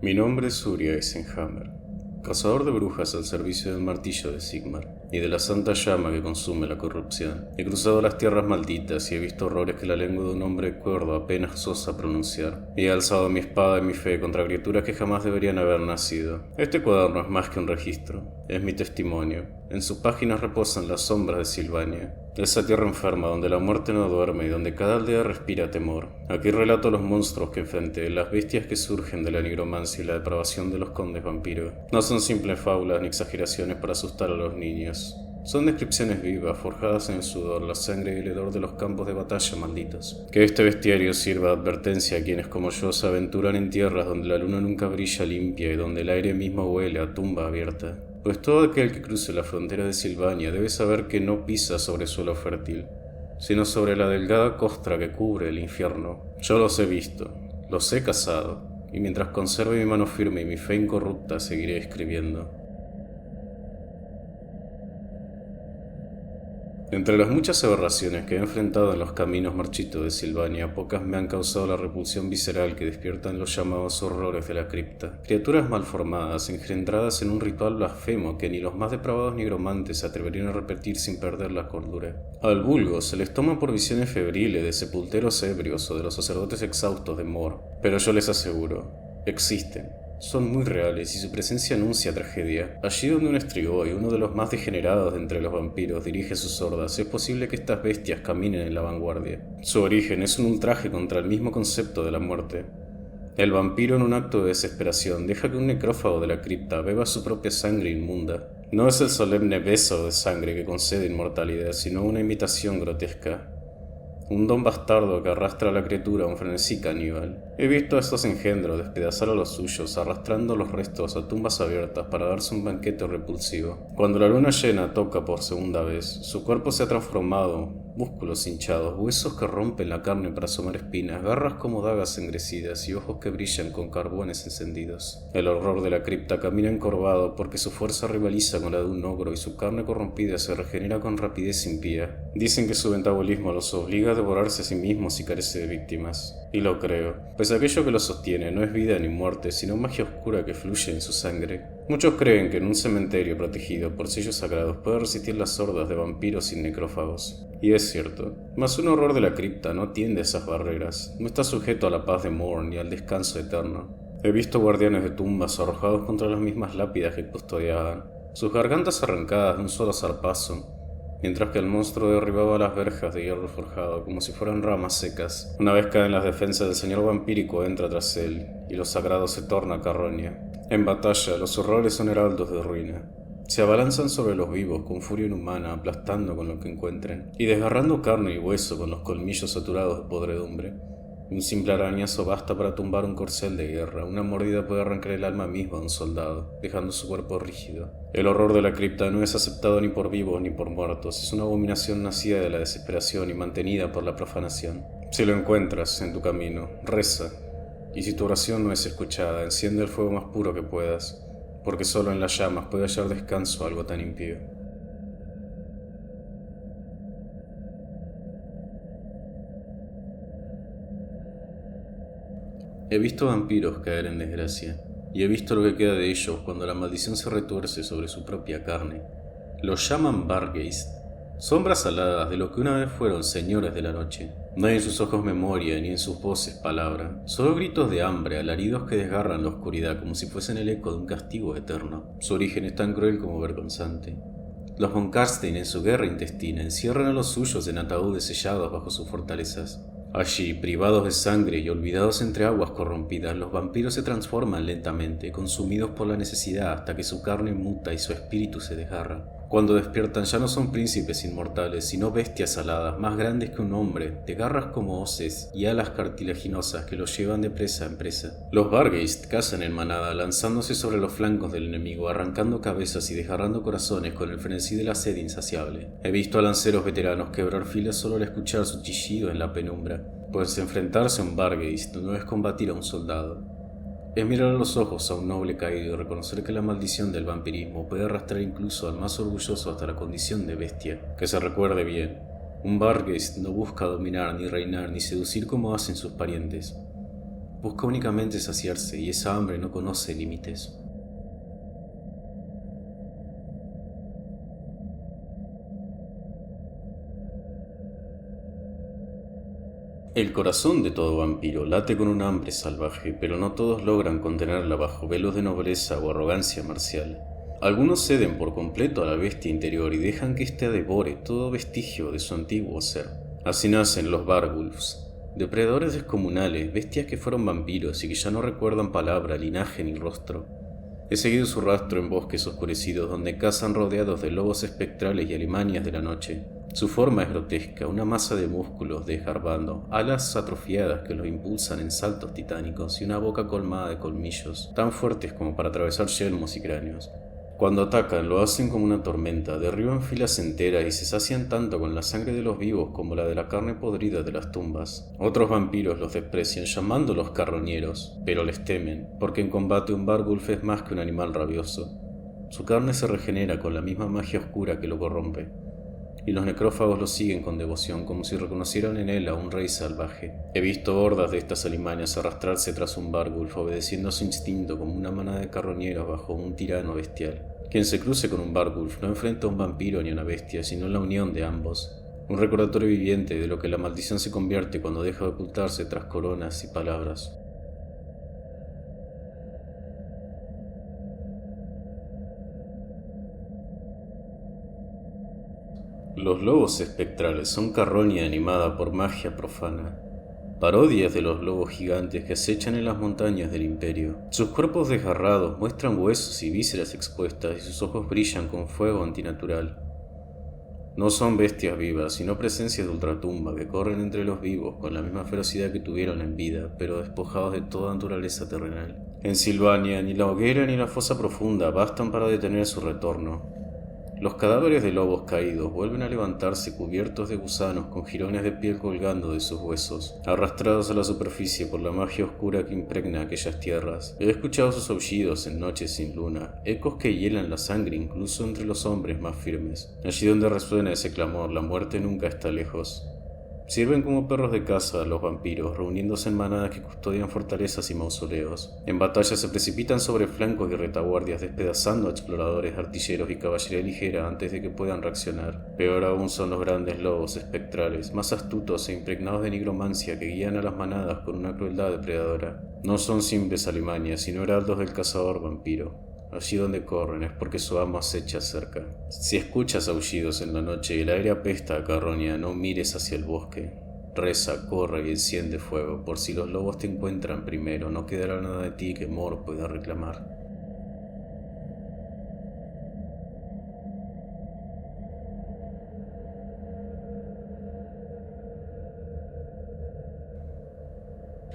Mi nombre es Uri Eisenhammer, cazador de brujas al servicio del martillo de Sigmar y de la santa llama que consume la corrupción. He cruzado las tierras malditas y he visto horrores que la lengua de un hombre cuerdo apenas osa pronunciar. Y he alzado mi espada y mi fe contra criaturas que jamás deberían haber nacido. Este cuaderno es más que un registro, es mi testimonio. En sus páginas reposan las sombras de Silvania, esa tierra enferma donde la muerte no duerme y donde cada aldea respira temor. Aquí relato los monstruos que enfrenté, las bestias que surgen de la nigromancia y la depravación de los condes vampiros. No son simples fábulas ni exageraciones para asustar a los niños. Son descripciones vivas, forjadas en el sudor, la sangre y el hedor de los campos de batalla malditos. Que este bestiario sirva de advertencia a quienes como yo se aventuran en tierras donde la luna nunca brilla limpia y donde el aire mismo huele a tumba abierta. Pues todo aquel que cruce la frontera de Silvania debe saber que no pisa sobre suelo fértil, sino sobre la delgada costra que cubre el infierno. Yo los he visto, los he cazado, y mientras conserve mi mano firme y mi fe incorrupta seguiré escribiendo. Entre las muchas aberraciones que he enfrentado en los caminos marchitos de Silvania, pocas me han causado la repulsión visceral que despiertan los llamados horrores de la cripta. Criaturas malformadas, engendradas en un ritual blasfemo que ni los más depravados nigromantes se atreverían a repetir sin perder la cordura. Al vulgo se les toma por visiones febriles de sepulteros ebrios o de los sacerdotes exhaustos de Mor, pero yo les aseguro, existen. Son muy reales y su presencia anuncia tragedia. Allí donde un Strigoi, uno de los más degenerados de entre los vampiros, dirige sus hordas, es posible que estas bestias caminen en la vanguardia. Su origen es un ultraje contra el mismo concepto de la muerte. El vampiro, en un acto de desesperación, deja que un necrófago de la cripta beba su propia sangre inmunda. No es el solemne beso de sangre que concede inmortalidad, sino una imitación grotesca. Un don bastardo que arrastra a la criatura a un frenesí caníbal. He visto a estos engendros despedazar a los suyos, arrastrando los restos a tumbas abiertas para darse un banquete repulsivo. Cuando la luna llena toca por segunda vez, su cuerpo se ha transformado, músculos hinchados, huesos que rompen la carne para asomar espinas, garras como dagas engrecidas y ojos que brillan con carbones encendidos. El horror de la cripta camina encorvado porque su fuerza rivaliza con la de un ogro y su carne corrompida se regenera con rapidez impía. Dicen que su metabolismo los obliga a devorarse a sí mismos si carece de víctimas. Y lo creo, pues aquello que lo sostiene no es vida ni muerte, sino magia oscura que fluye en su sangre. Muchos creen que en un cementerio protegido por sellos sagrados puede resistir las hordas de vampiros y necrófagos. Y es cierto, mas un horror de la cripta no atiende esas barreras, no está sujeto a la paz de Mor ni al descanso eterno. He visto guardianes de tumbas arrojados contra las mismas lápidas que custodiaban, sus gargantas arrancadas de un solo zarpazo, mientras que el monstruo derribaba las verjas de hierro forjado como si fueran ramas secas. Una vez caen las defensas, el señor vampírico entra tras él, y lo sagrado se torna carroña. En batalla, los horrores son heraldos de ruina. Se abalanzan sobre los vivos con furia inhumana, aplastando con lo que encuentren, y desgarrando carne y hueso con los colmillos saturados de podredumbre. Un simple arañazo basta para tumbar un corcel de guerra, una mordida puede arrancar el alma misma de un soldado, dejando su cuerpo rígido. El horror de la cripta no es aceptado ni por vivos ni por muertos, es una abominación nacida de la desesperación y mantenida por la profanación. Si lo encuentras en tu camino, reza, y si tu oración no es escuchada, enciende el fuego más puro que puedas, porque solo en las llamas puede hallar descanso algo tan impío. He visto vampiros caer en desgracia, y he visto lo que queda de ellos cuando la maldición se retuerce sobre su propia carne. Los llaman Bargeist, sombras aladas de lo que una vez fueron señores de la noche. No hay en sus ojos memoria, ni en sus voces palabra, solo gritos de hambre, alaridos que desgarran la oscuridad como si fuesen el eco de un castigo eterno. Su origen es tan cruel como vergonzante. Los von Karstein, en su guerra intestina, encierran a los suyos en ataúdes sellados bajo sus fortalezas. Allí, privados de sangre y olvidados entre aguas corrompidas, los vampiros se transforman lentamente, consumidos por la necesidad hasta que su carne muta y su espíritu se desgarra. Cuando despiertan ya no son príncipes inmortales, sino bestias aladas, más grandes que un hombre, de garras como hoces y alas cartilaginosas que los llevan de presa en presa. Los Bargeist cazan en manada, lanzándose sobre los flancos del enemigo, arrancando cabezas y desgarrando corazones con el frenesí de la sed insaciable. He visto a lanceros veteranos quebrar filas solo al escuchar su chillido en la penumbra, pues enfrentarse a un Bargeist no es combatir a un soldado. Es mirar a los ojos a un noble caído y reconocer que la maldición del vampirismo puede arrastrar incluso al más orgulloso hasta la condición de bestia. Que se recuerde bien, un Bargeist no busca dominar, ni reinar, ni seducir como hacen sus parientes. Busca únicamente saciarse y esa hambre no conoce límites. El corazón de todo vampiro late con un hambre salvaje, pero no todos logran contenerla bajo velos de nobleza o arrogancia marcial. Algunos ceden por completo a la bestia interior y dejan que éste devore todo vestigio de su antiguo ser. Así nacen los Vargulfs, depredadores descomunales, bestias que fueron vampiros y que ya no recuerdan palabra, linaje ni rostro. He seguido su rastro en bosques oscurecidos donde cazan rodeados de lobos espectrales y alimañas de la noche. Su forma es grotesca, una masa de músculos desgarbando, alas atrofiadas que los impulsan en saltos titánicos y una boca colmada de colmillos, tan fuertes como para atravesar yelmos y cráneos. Cuando atacan lo hacen como una tormenta, derriban filas enteras y se sacian tanto con la sangre de los vivos como la de la carne podrida de las tumbas. Otros vampiros los desprecian llamándolos carroñeros, pero les temen, porque en combate un Vargulf es más que un animal rabioso. Su carne se regenera con la misma magia oscura que lo corrompe, y los necrófagos lo siguen con devoción como si reconocieran en él a un rey salvaje. He visto hordas de estas alimañas arrastrarse tras un Vargulf, obedeciendo a su instinto como una manada de carroñeros bajo un tirano bestial. Quien se cruce con un Vargulf no enfrenta a un vampiro ni a una bestia, sino la unión de ambos. Un recordatorio viviente de lo que la maldición se convierte cuando deja de ocultarse tras coronas y palabras. Los lobos espectrales son carroña animada por magia profana, parodias de los lobos gigantes que acechan en las montañas del imperio. Sus cuerpos desgarrados muestran huesos y vísceras expuestas y sus ojos brillan con fuego antinatural. No son bestias vivas, sino presencias de ultratumba que corren entre los vivos con la misma ferocidad que tuvieron en vida, pero despojados de toda naturaleza terrenal. En Silvania, ni la hoguera ni la fosa profunda bastan para detener su retorno. Los cadáveres de lobos caídos vuelven a levantarse cubiertos de gusanos con jirones de piel colgando de sus huesos, arrastrados a la superficie por la magia oscura que impregna aquellas tierras. He escuchado sus aullidos en noches sin luna, ecos que hielan la sangre incluso entre los hombres más firmes. Allí donde resuena ese clamor, la muerte nunca está lejos. Sirven como perros de caza a los vampiros, reuniéndose en manadas que custodian fortalezas y mausoleos. En batalla se precipitan sobre flancos y retaguardias, despedazando a exploradores, artilleros y caballería ligera antes de que puedan reaccionar. Peor aún son los grandes lobos espectrales, más astutos e impregnados de nigromancia que guían a las manadas con una crueldad depredadora. No son simples alimañas, sino heraldos del cazador vampiro. Allí donde corren es porque su amo acecha cerca. Si escuchas aullidos en la noche y el aire apesta a carroña, no mires hacia el bosque. Reza, corre y enciende fuego, por si los lobos te encuentran primero, no quedará nada de ti que Mor pueda reclamar.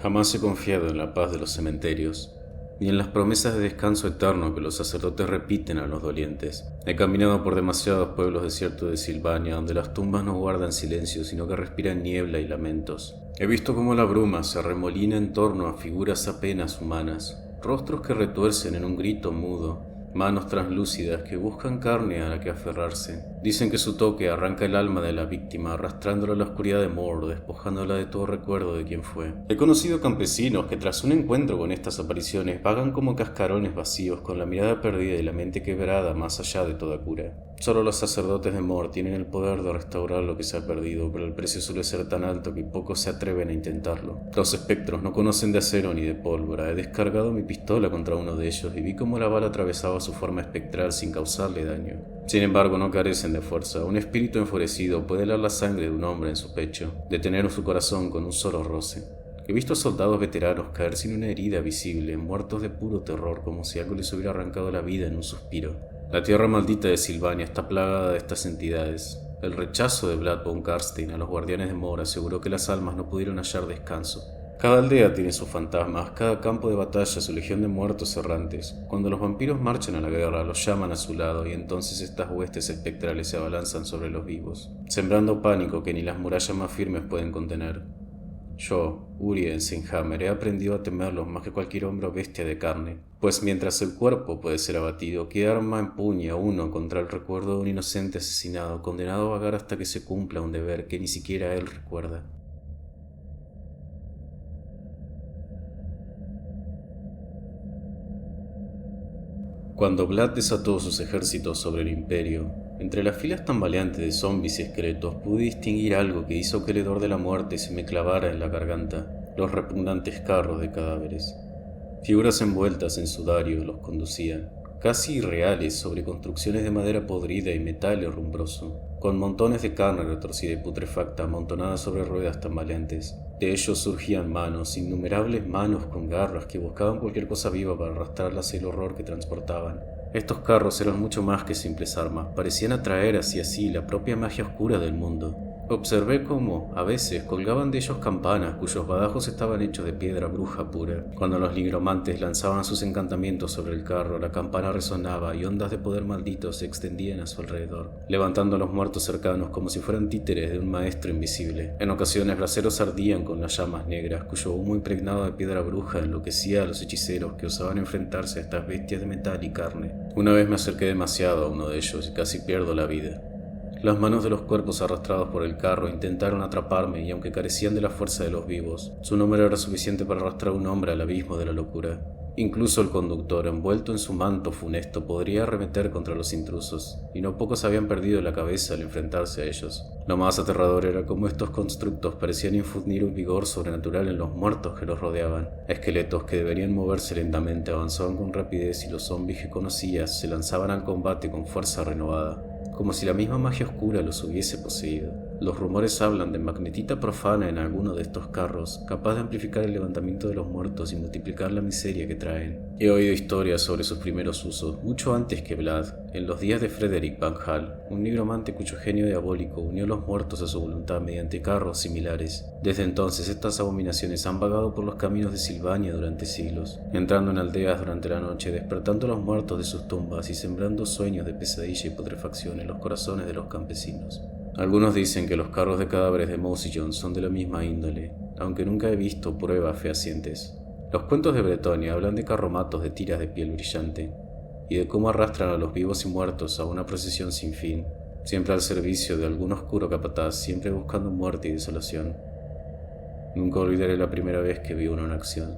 Jamás he confiado en la paz de los cementerios, ni en las promesas de descanso eterno que los sacerdotes repiten a los dolientes. He caminado por demasiados pueblos desiertos de Silvania, donde las tumbas no guardan silencio, sino que respiran niebla y lamentos. He visto cómo la bruma se arremolina en torno a figuras apenas humanas, rostros que retuercen en un grito mudo, manos translúcidas que buscan carne a la que aferrarse. Dicen que su toque arranca el alma de la víctima, arrastrándola a la oscuridad de Mor, despojándola de todo recuerdo de quién fue. He conocido campesinos que tras un encuentro con estas apariciones vagan como cascarones vacíos, con la mirada perdida y la mente quebrada más allá de toda cura. Solo los sacerdotes de Mor tienen el poder de restaurar lo que se ha perdido, pero el precio suele ser tan alto que pocos se atreven a intentarlo. Los espectros no conocen de acero ni de pólvora. He descargado mi pistola contra uno de ellos y vi cómo la bala atravesaba su forma espectral sin causarle daño. Sin embargo, no carecen de fuerza. Un espíritu enfurecido puede helar la sangre de un hombre en su pecho, detener su corazón con un solo roce. He visto a soldados veteranos caer sin una herida visible, muertos de puro terror, como si algo les hubiera arrancado la vida en un suspiro. La tierra maldita de Silvania está plagada de estas entidades. El rechazo de Vlad von Karstein a los guardianes de Mor aseguró que las almas no pudieron hallar descanso. Cada aldea tiene sus fantasmas, cada campo de batalla su legión de muertos errantes. Cuando los vampiros marchan a la guerra, los llaman a su lado y entonces estas huestes espectrales se abalanzan sobre los vivos, sembrando pánico que ni las murallas más firmes pueden contener. Yo, Uri Ensenhammer, he aprendido a temerlos más que cualquier hombre o bestia de carne, pues mientras el cuerpo puede ser abatido, ¿qué arma empuña uno contra el recuerdo de un inocente asesinado, condenado a vagar hasta que se cumpla un deber que ni siquiera él recuerda? Cuando Vlad desató sus ejércitos sobre el Imperio, entre las filas tambaleantes de zombies y esqueletos pude distinguir algo que hizo que el hedor de la muerte se me clavara en la garganta: los repugnantes carros de cadáveres. Figuras envueltas en sudario los conducían, casi irreales, sobre construcciones de madera podrida y metal herrumbroso, con montones de carne retorcida y putrefacta amontonada sobre ruedas tambaleantes. De ellos surgían manos, innumerables manos con garras que buscaban cualquier cosa viva para arrastrarla hacia el horror que transportaban. Estos carros eran mucho más que simples armas, parecían atraer hacia sí la propia magia oscura del mundo. Observé cómo, a veces, colgaban de ellos campanas cuyos badajos estaban hechos de piedra bruja pura. Cuando los nigromantes lanzaban sus encantamientos sobre el carro, la campana resonaba y ondas de poder maldito se extendían a su alrededor, levantando a los muertos cercanos como si fueran títeres de un maestro invisible. En ocasiones, braseros ardían con las llamas negras, cuyo humo impregnado de piedra bruja enloquecía a los hechiceros que osaban enfrentarse a estas bestias de metal y carne. Una vez me acerqué demasiado a uno de ellos y casi pierdo la vida. Las manos de los cuerpos arrastrados por el carro intentaron atraparme y aunque carecían de la fuerza de los vivos, su número era suficiente para arrastrar a un hombre al abismo de la locura. Incluso el conductor, envuelto en su manto funesto, podría arremeter contra los intrusos, y no pocos habían perdido la cabeza al enfrentarse a ellos. Lo más aterrador era cómo estos constructos parecían infundir un vigor sobrenatural en los muertos que los rodeaban. Esqueletos que deberían moverse lentamente avanzaban con rapidez y los zombies que conocías se lanzaban al combate con fuerza renovada, como si la misma magia oscura los hubiese poseído. Los rumores hablan de magnetita profana en alguno de estos carros, capaz de amplificar el levantamiento de los muertos y multiplicar la miseria que traen. He oído historias sobre sus primeros usos, mucho antes que Vlad, en los días de Frederick Van Hal, un nigromante cuyo genio diabólico unió a los muertos a su voluntad mediante carros similares. Desde entonces, estas abominaciones han vagado por los caminos de Silvania durante siglos, entrando en aldeas durante la noche, despertando a los muertos de sus tumbas y sembrando sueños de pesadilla y putrefacción en los corazones de los campesinos. Algunos dicen que los carros de cadáveres de Mousillon son de la misma índole, aunque nunca he visto pruebas fehacientes. Los cuentos de Bretonia hablan de carromatos de tiras de piel brillante, y de cómo arrastran a los vivos y muertos a una procesión sin fin, siempre al servicio de algún oscuro capataz, siempre buscando muerte y desolación. Nunca olvidaré la primera vez que vi uno en acción.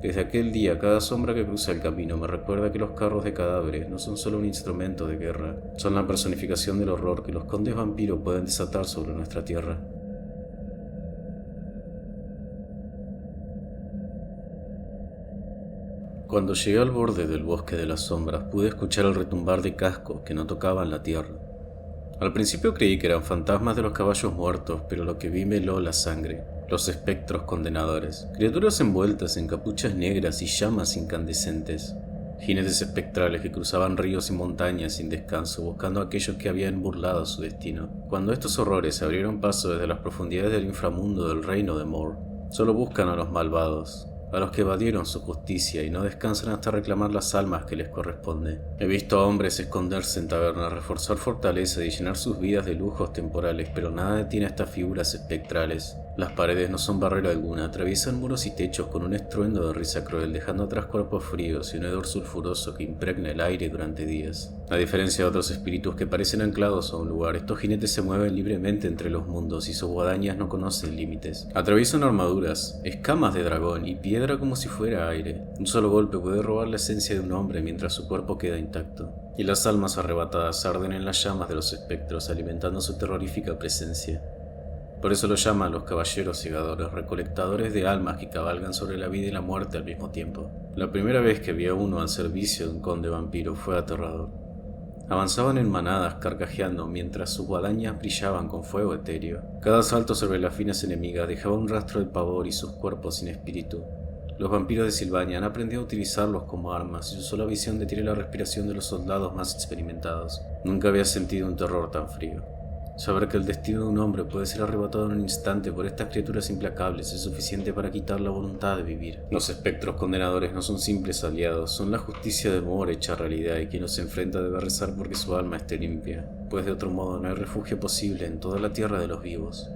Desde aquel día, cada sombra que cruza el camino me recuerda que los carros de cadáveres no son solo un instrumento de guerra, son la personificación del horror que los condes vampiros pueden desatar sobre nuestra tierra. Cuando llegué al borde del bosque de las sombras, pude escuchar el retumbar de cascos que no tocaban la tierra. Al principio creí que eran fantasmas de los caballos muertos, pero lo que vi me heló la sangre. Los espectros condenadores, criaturas envueltas en capuchas negras y llamas incandescentes, jinetes espectrales que cruzaban ríos y montañas sin descanso buscando a aquellos que habían burlado su destino. Cuando estos horrores se abrieron paso desde las profundidades del inframundo del reino de Mor, solo buscan a los malvados, a los que evadieron su justicia y no descansan hasta reclamar las almas que les corresponde. He visto a hombres esconderse en tabernas, reforzar fortalezas y llenar sus vidas de lujos temporales, pero nada detiene a estas figuras espectrales. Las paredes no son barrera alguna, atraviesan muros y techos con un estruendo de risa cruel, dejando atrás cuerpos fríos y un hedor sulfuroso que impregna el aire durante días. A diferencia de otros espíritus que parecen anclados a un lugar, estos jinetes se mueven libremente entre los mundos y sus guadañas no conocen límites. Atraviesan armaduras, escamas de dragón y piedra como si fuera aire. Un solo golpe puede robar la esencia de un hombre mientras su cuerpo queda intacto, y las almas arrebatadas arden en las llamas de los espectros, alimentando su terrorífica presencia. Por eso lo llaman los caballeros segadores, recolectadores de almas que cabalgan sobre la vida y la muerte al mismo tiempo. La primera vez que vi a uno al servicio de un conde vampiro fue aterrador. Avanzaban en manadas carcajeando mientras sus guadañas brillaban con fuego etéreo. Cada salto sobre las finas enemigas dejaba un rastro de pavor y sus cuerpos sin espíritu. Los vampiros de Silvania han aprendido a utilizarlos como armas y su sola visión detiene la respiración de los soldados más experimentados. Nunca había sentido un terror tan frío. Saber que el destino de un hombre puede ser arrebatado en un instante por estas criaturas implacables es suficiente para quitar la voluntad de vivir. Los espectros condenadores no son simples aliados, son la justicia de Mor hecha realidad, y quien los enfrenta debe rezar porque su alma esté limpia, pues de otro modo no hay refugio posible en toda la tierra de los vivos.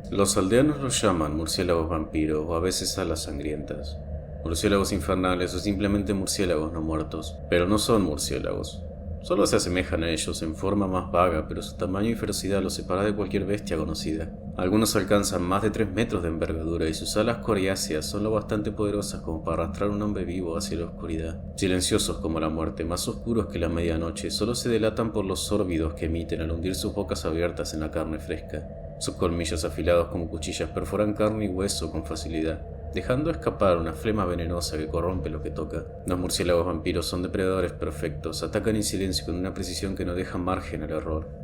Los aldeanos los llaman murciélagos vampiros o a veces alas sangrientas. Murciélagos infernales o simplemente murciélagos no muertos, pero no son murciélagos. Solo se asemejan a ellos en forma más vaga, pero su tamaño y ferocidad los separa de cualquier bestia conocida. Algunos alcanzan más de 3 metros de envergadura y sus alas coriáceas son lo bastante poderosas como para arrastrar a un hombre vivo hacia la oscuridad. Silenciosos como la muerte, más oscuros que la medianoche, solo se delatan por los sórbidos que emiten al hundir sus bocas abiertas en la carne fresca. Sus colmillos afilados como cuchillas perforan carne y hueso con facilidad, dejando escapar una flema venenosa que corrompe lo que toca. Los murciélagos vampiros son depredadores perfectos, atacan en silencio con una precisión que no deja margen al error.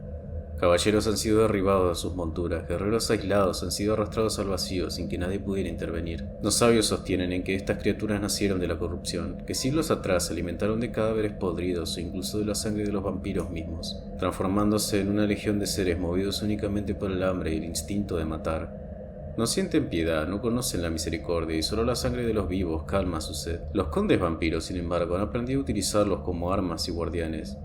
Caballeros han sido derribados de sus monturas, guerreros aislados han sido arrastrados al vacío sin que nadie pudiera intervenir. Los sabios sostienen en que estas criaturas nacieron de la corrupción, que siglos atrás se alimentaron de cadáveres podridos o incluso de la sangre de los vampiros mismos, transformándose en una legión de seres movidos únicamente por el hambre y el instinto de matar. No sienten piedad, no conocen la misericordia y solo la sangre de los vivos calma su sed. Los condes vampiros, sin embargo, han aprendido a utilizarlos como armas y guardianes.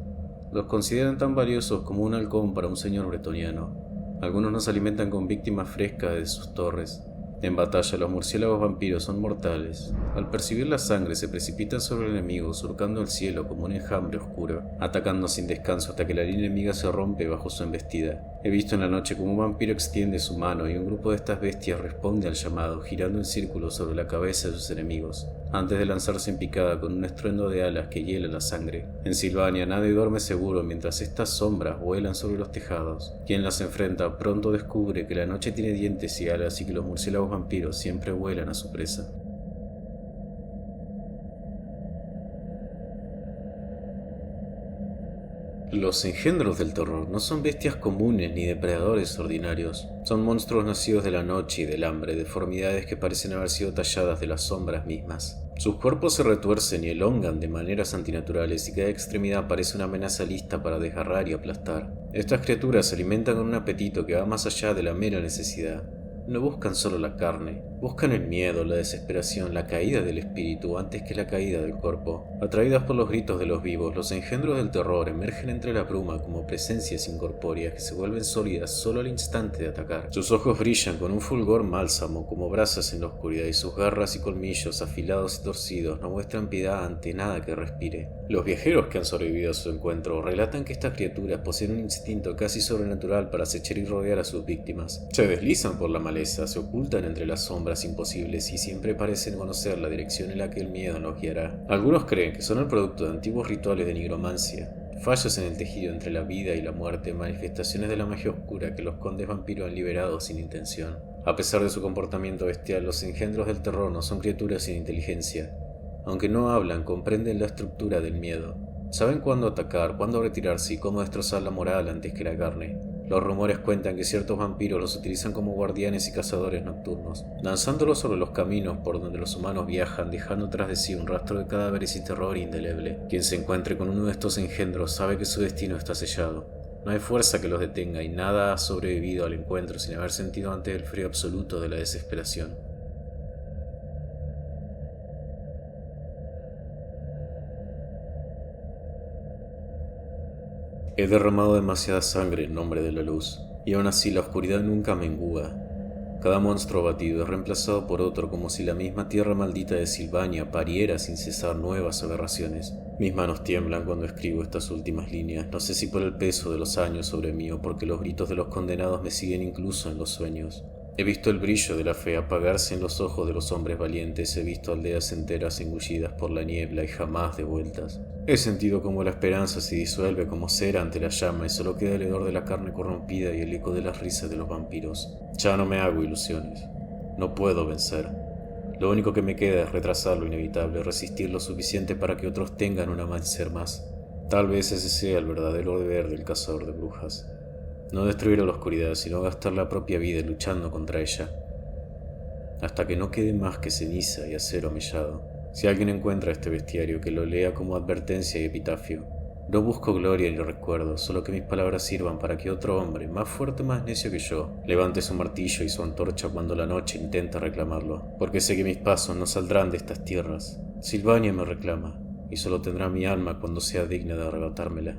Los consideran tan valiosos como un halcón para un señor bretoniano. Algunos nos alimentan con víctimas frescas de sus torres. En batalla, los murciélagos vampiros son mortales. Al percibir la sangre, se precipitan sobre el enemigo, surcando el cielo como un enjambre oscuro, atacando sin descanso hasta que la línea enemiga se rompe bajo su embestida. He visto en la noche cómo un vampiro extiende su mano y un grupo de estas bestias responde al llamado, girando en círculo sobre la cabeza de sus enemigos, antes de lanzarse en picada con un estruendo de alas que hiela la sangre. En Silvania nadie duerme seguro mientras estas sombras vuelan sobre los tejados. Quien las enfrenta pronto descubre que la noche tiene dientes y alas y que los murciélagos vampiros siempre vuelan a su presa. Los engendros del terror no son bestias comunes ni depredadores ordinarios. Son monstruos nacidos de la noche y del hambre, deformidades que parecen haber sido talladas de las sombras mismas. Sus cuerpos se retuercen y elongan de maneras antinaturales y cada extremidad parece una amenaza lista para desgarrar y aplastar. Estas criaturas se alimentan con un apetito que va más allá de la mera necesidad. No buscan solo la carne, buscan el miedo, la desesperación, la caída del espíritu antes que la caída del cuerpo. Atraídas por los gritos de los vivos, los engendros del terror emergen entre la bruma como presencias incorpóreas que se vuelven sólidas solo al instante de atacar. Sus ojos brillan con un fulgor málsamo como brasas en la oscuridad y sus garras y colmillos afilados y torcidos no muestran piedad ante nada que respire. Los viajeros que han sobrevivido a su encuentro relatan que estas criaturas poseen un instinto casi sobrenatural para acechar y rodear a sus víctimas. Se deslizan por la maleza, se ocultan entre las sombras imposibles y siempre parecen conocer la dirección en la que el miedo nos guiará. Algunos creen que son el producto de antiguos rituales de nigromancia, fallos en el tejido entre la vida y la muerte, manifestaciones de la magia oscura que los condes vampiros han liberado sin intención. A pesar de su comportamiento bestial, los engendros del terror no son criaturas sin inteligencia. Aunque no hablan, comprenden la estructura del miedo. Saben cuándo atacar, cuándo retirarse y cómo destrozar la moral antes que la carne. Los rumores cuentan que ciertos vampiros los utilizan como guardianes y cazadores nocturnos, lanzándolos sobre los caminos por donde los humanos viajan, dejando tras de sí un rastro de cadáveres y terror indeleble. Quien se encuentre con uno de estos engendros sabe que su destino está sellado. No hay fuerza que los detenga y nada ha sobrevivido al encuentro sin haber sentido antes el frío absoluto de la desesperación. He derramado demasiada sangre en nombre de la luz, y aún así la oscuridad nunca mengua. Cada monstruo abatido es reemplazado por otro como si la misma tierra maldita de Silvania pariera sin cesar nuevas aberraciones. Mis manos tiemblan cuando escribo estas últimas líneas, no sé si por el peso de los años sobre mí o porque los gritos de los condenados me siguen incluso en los sueños. He visto el brillo de la fe apagarse en los ojos de los hombres valientes, he visto aldeas enteras engullidas por la niebla y jamás devueltas. He sentido como la esperanza se disuelve como cera ante la llama y solo queda el hedor de la carne corrompida y el eco de las risas de los vampiros. Ya no me hago ilusiones. No puedo vencer. Lo único que me queda es retrasar lo inevitable, resistir lo suficiente para que otros tengan un amanecer más. Tal vez ese sea el verdadero deber del cazador de brujas. No destruir a la oscuridad, sino gastar la propia vida luchando contra ella, hasta que no quede más que ceniza y acero mellado. Si alguien encuentra este bestiario, que lo lea como advertencia y epitafio. No busco gloria ni recuerdo, solo que mis palabras sirvan para que otro hombre, más fuerte o más necio que yo, levante su martillo y su antorcha cuando la noche intenta reclamarlo, porque sé que mis pasos no saldrán de estas tierras. Silvania me reclama, y solo tendrá mi alma cuando sea digna de arrebatármela.